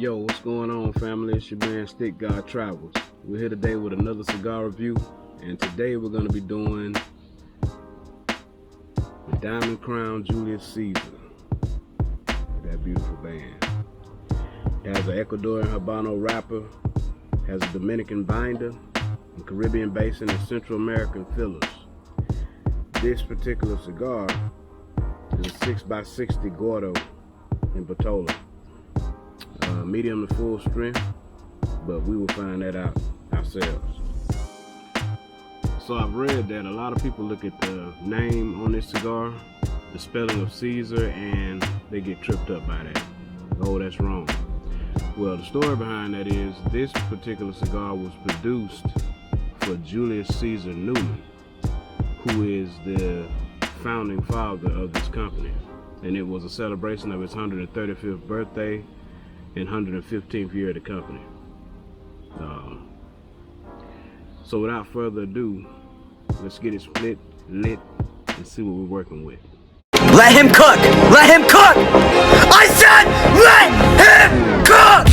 Yo, what's going on, family? It's your man StickGod Travels. We're here today with another cigar review, and today we're going to be doing the Diamond Crown Julius Caesar. That beautiful band. It has an Ecuadorian Habano wrapper, has a Dominican binder, and Caribbean basin and Central American fillers. This particular cigar is a 6x60 Gordo in Batola. Medium to full strength, but we will find that out ourselves. So I've read that a lot of people look at the name on this cigar, the spelling of Caesar, and they get tripped up by that. Oh, that's wrong. Well, the story behind that is this particular cigar was produced for Julius Caesar Newman, who is the founding father of this company, and it was a celebration of his 135th birthday and 115th year of the company. So without further ado, let's get it split, lit, and see what we're working with. Let him cook! Let him cook! I said let him cook!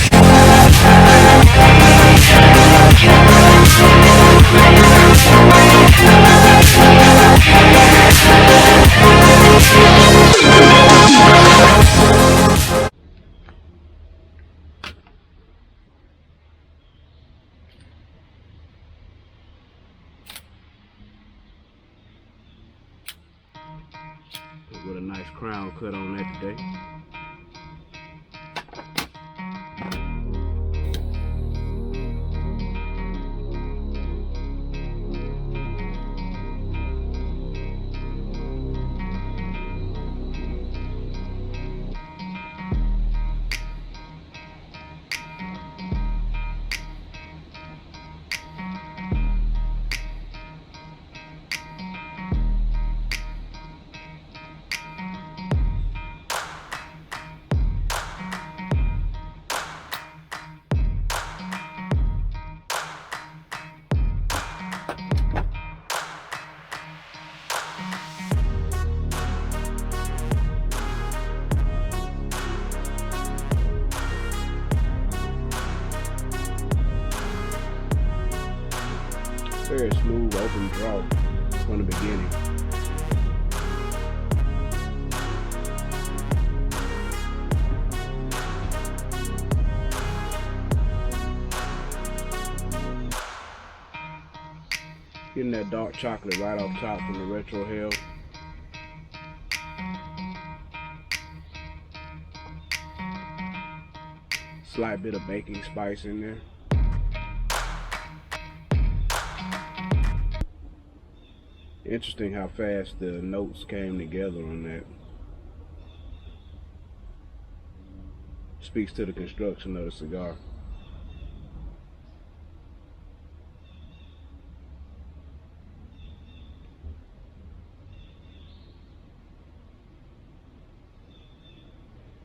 With a nice crown cut on that today. Very smooth, open draw from the beginning. Getting that dark chocolate right off top from the retro hell. Slight bit of baking spice in there. Interesting how fast the notes came together on that. Speaks to the construction of the cigar.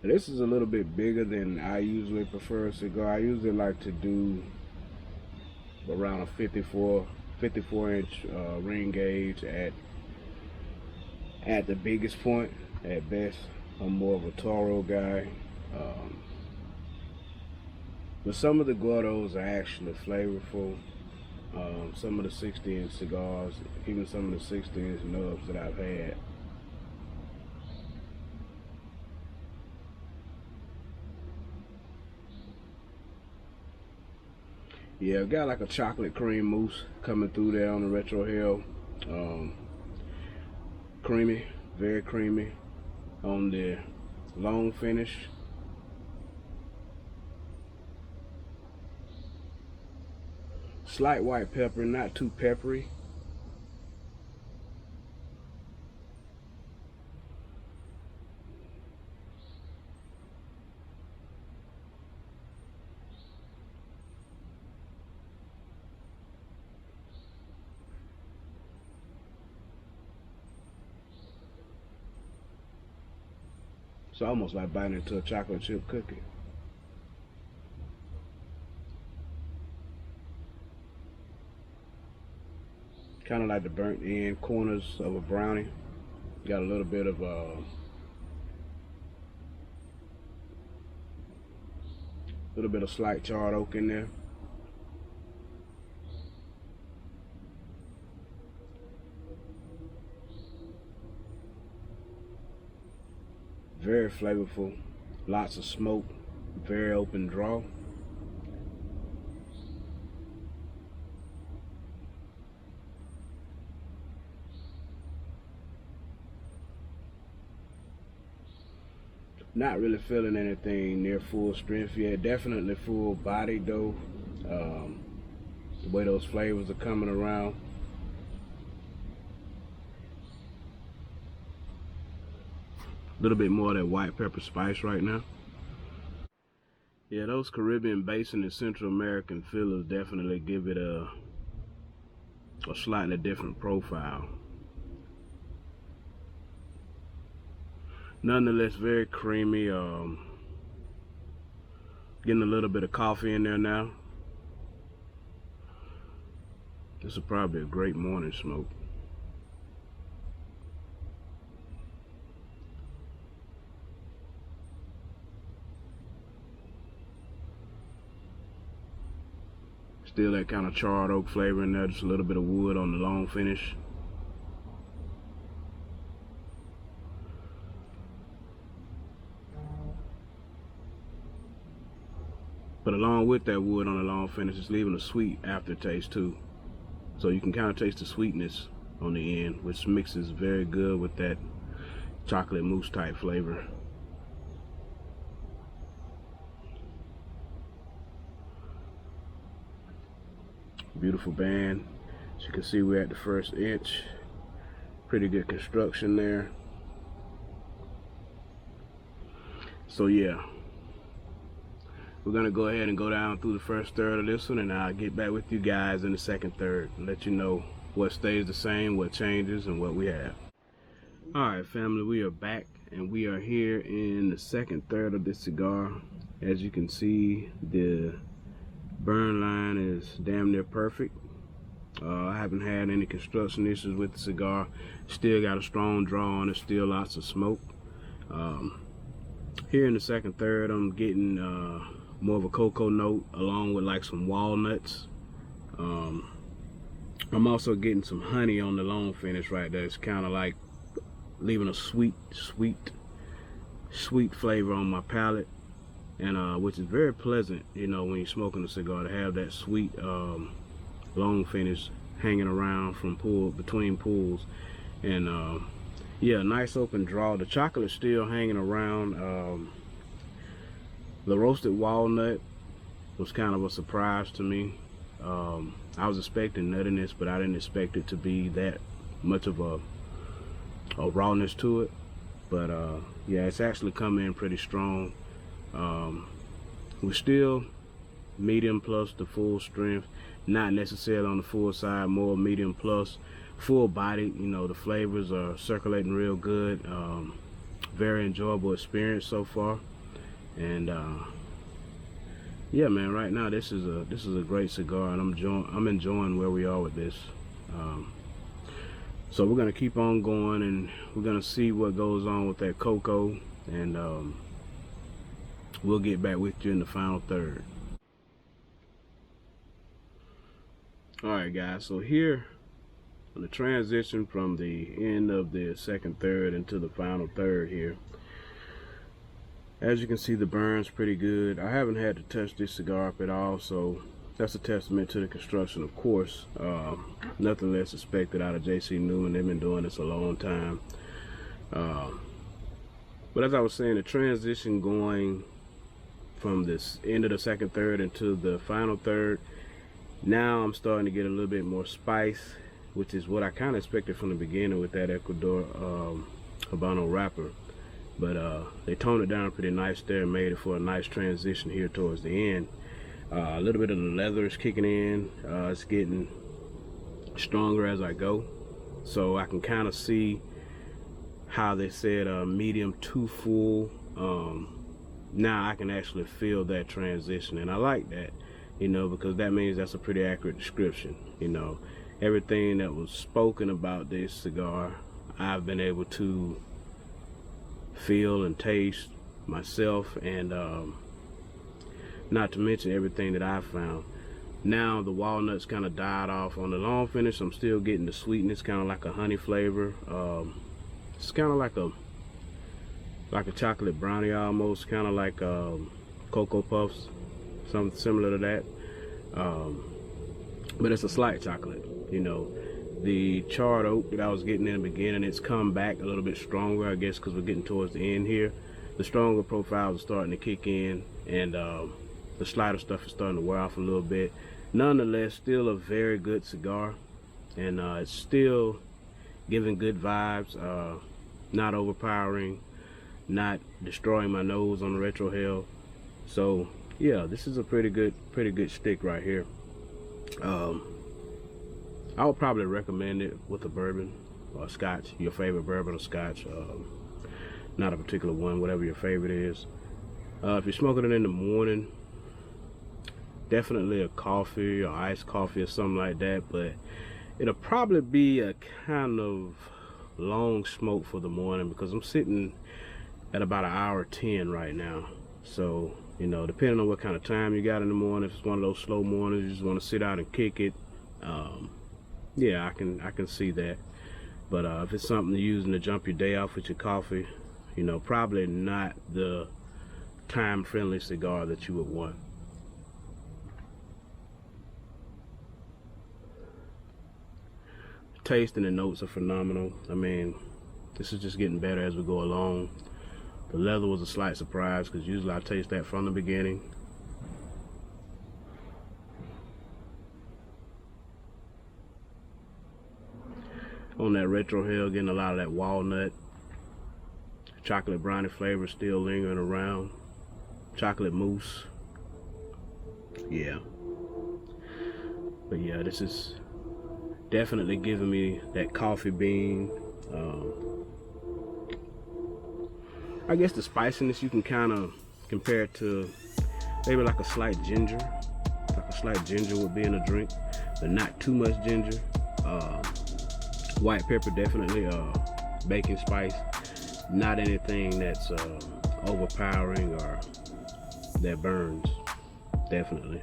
This is a little bit bigger than I usually prefer a cigar. I usually like to do around a 54 inch ring gauge at the biggest point. At best, I'm more of a Toro guy, but some of the Gordos are actually flavorful. Some of the 60 inch cigars, even some of the 60 inch nubs that I've had, yeah, I've got like a chocolate cream mousse coming through there on the retro hell. Creamy, very creamy on the long finish. Slight white pepper, not too peppery. It's almost like biting into a chocolate chip cookie. Kind of like the burnt end corners of a brownie. Got a little bit of A little bit of slight charred oak in there. Very flavorful, lots of smoke, very open draw. Not really feeling anything near full strength yet. Definitely full body though. The way those flavors are coming around. A little bit more of that white pepper spice right now. Yeah, those Caribbean Basin and Central American fillers definitely give it a slightly different profile. Nonetheless, very creamy. Getting a little bit of coffee in there now. This is probably a great morning smoke. Still that kind of charred oak flavor in there, just a little bit of wood on the long finish. But along with that wood on the long finish, it's leaving a sweet aftertaste too. So you can kind of taste the sweetness on the end, which mixes very good with that chocolate mousse type flavor. Beautiful band. As you can see, we're at the first inch. Pretty good construction there. So yeah, we're gonna go ahead and go down through the first third of this one, and I'll get back with you guys in the second third and let you know what stays the same, what changes, and what we have. All right, family, we are back, and we are here in the second third of this cigar. As you can see, the burn line is damn near perfect. I haven't had any construction issues with the cigar. Still got a strong draw on it, still lots of smoke. Here in the second third, I'm getting more of a cocoa note along with like some walnuts. I'm also getting some honey on the long finish right there. It's kind of like leaving a sweet flavor on my palate, and which is very pleasant, you know, when you're smoking a cigar, to have that sweet long finish hanging around from between pulls. And yeah, nice open draw. The chocolate's still hanging around. The roasted walnut was kind of a surprise to me. I was expecting nuttiness, but I didn't expect it to be that much of a rawness to it. But yeah, it's actually come in pretty strong. We're still medium plus to full strength, not necessarily on the full side, more medium plus, full body. You know, the flavors are circulating real good. Very enjoyable experience so far. And yeah, man, right now this is a great cigar, and I'm enjoying where we are with this. So we're gonna keep on going, and we're gonna see what goes on with that cocoa, and we'll get back with you in the final third. All right, guys, so here on the transition from the end of the second third into the final third here, as you can see, the burn's pretty good. I haven't had to touch this cigar up at all, so that's a testament to the construction, of course. Nothing less expected out of JC Newman. They've been doing this a long time. But as I was saying, the transition going from this end of the second third into the final third, now I'm starting to get a little bit more spice, which is what I kind of expected from the beginning with that Ecuador Habano wrapper. But they toned it down pretty nice there and made it for a nice transition here towards the end. A little bit of the leather is kicking in. It's getting stronger as I go, so I can kind of see how they said medium to full. Now I can actually feel that transition, and I like that, you know, because that means that's a pretty accurate description. You know, everything that was spoken about this cigar, I've been able to feel and taste myself, and not to mention everything that I found. Now the walnuts kind of died off. On the long finish, I'm still getting the sweetness, kind of like a honey flavor. It's kind of like a chocolate brownie almost, kind of like Cocoa Puffs, something similar to that. But it's a slight chocolate, you know. The charred oak that I was getting in the beginning, it's come back a little bit stronger, I guess, because we're getting towards the end here. The stronger profiles are starting to kick in, and the slighter stuff is starting to wear off a little bit. Nonetheless, still a very good cigar, and it's still giving good vibes, not overpowering, not destroying my nose on the retro hell. So yeah, this is a pretty good stick right here. I would probably recommend it with a bourbon or a scotch, your favorite bourbon or scotch. Not a particular one, whatever your favorite is. If you're smoking it in the morning, definitely a coffee or iced coffee or something like that, but it'll probably be a kind of long smoke for the morning, because I'm sitting at about 1:10 right now. So, you know, depending on what kind of time you got in the morning, if it's one of those slow mornings, you just want to sit out and kick it, yeah, I can see that. But if it's something you're using to jump your day off with your coffee, you know, probably not the time-friendly cigar that you would want. Taste and the notes are phenomenal. I mean, this is just getting better as we go along. The leather was a slight surprise, because usually I taste that from the beginning. On that retro hell, getting a lot of that walnut, chocolate brownie flavor still lingering around. Chocolate mousse. Yeah. But yeah, this is definitely giving me that coffee bean. I guess the spiciness you can kind of compare it to maybe like a slight ginger. Like a slight ginger would be in a drink, but not too much ginger. White pepper definitely, baking spice, not anything that's overpowering or that burns, definitely.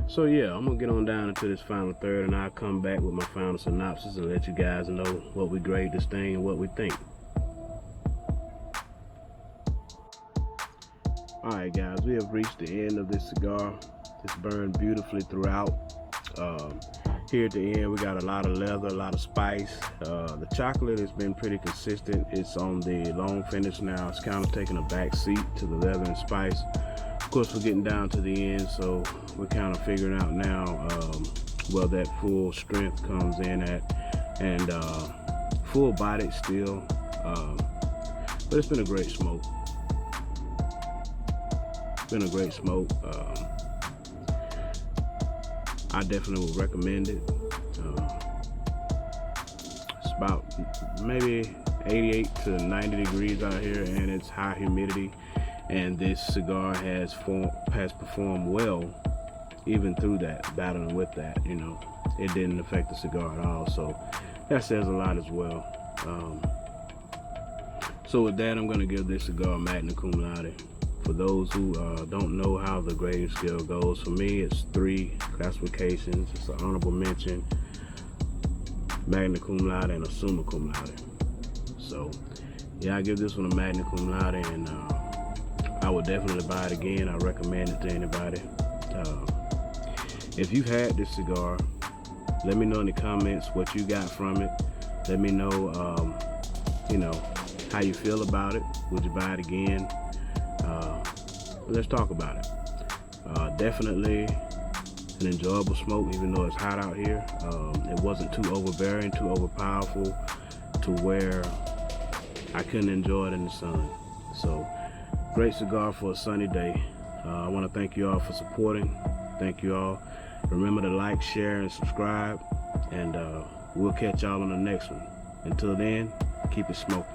So yeah, I'm gonna get on down into this final third, and I'll come back with my final synopsis and let you guys know what we grade this thing and what we think. Alright guys, we have reached the end of this cigar. It's burned beautifully throughout. Here at the end, we got a lot of leather, a lot of spice. The chocolate has been pretty consistent. It's on the long finish now. It's kind of taking a back seat to the leather and spice. Of course, we're getting down to the end, so we're kind of figuring out now where that full strength comes in at, and full bodied still. But it's been a great smoke. Been a great smoke. I definitely would recommend it. It's about maybe 88 to 90 degrees out here, and it's high humidity, and this cigar has performed well even through that, battling with that. You know, it didn't affect the cigar at all, so that says a lot as well. So with that, I'm going to give this cigar magna cum laude. For those who don't know how the grading scale goes, for me it's 3 classifications. It's an honorable mention, magna cum laude, and a summa cum laude. So yeah, I give this one a magna cum laude, and I would definitely buy it again. I recommend it to anybody. If you've had this cigar, let me know in the comments what you got from it. Let me know, you know, how you feel about it. Would you buy it again? Let's talk about it. Definitely an enjoyable smoke, even though it's hot out here. It wasn't too overbearing, too overpowerful to where I couldn't enjoy it in the sun. So great cigar for a sunny day. I want to thank you all for supporting. Thank you all. Remember to like, share, and subscribe, and we'll catch y'all on the next one. Until then, keep it smoking.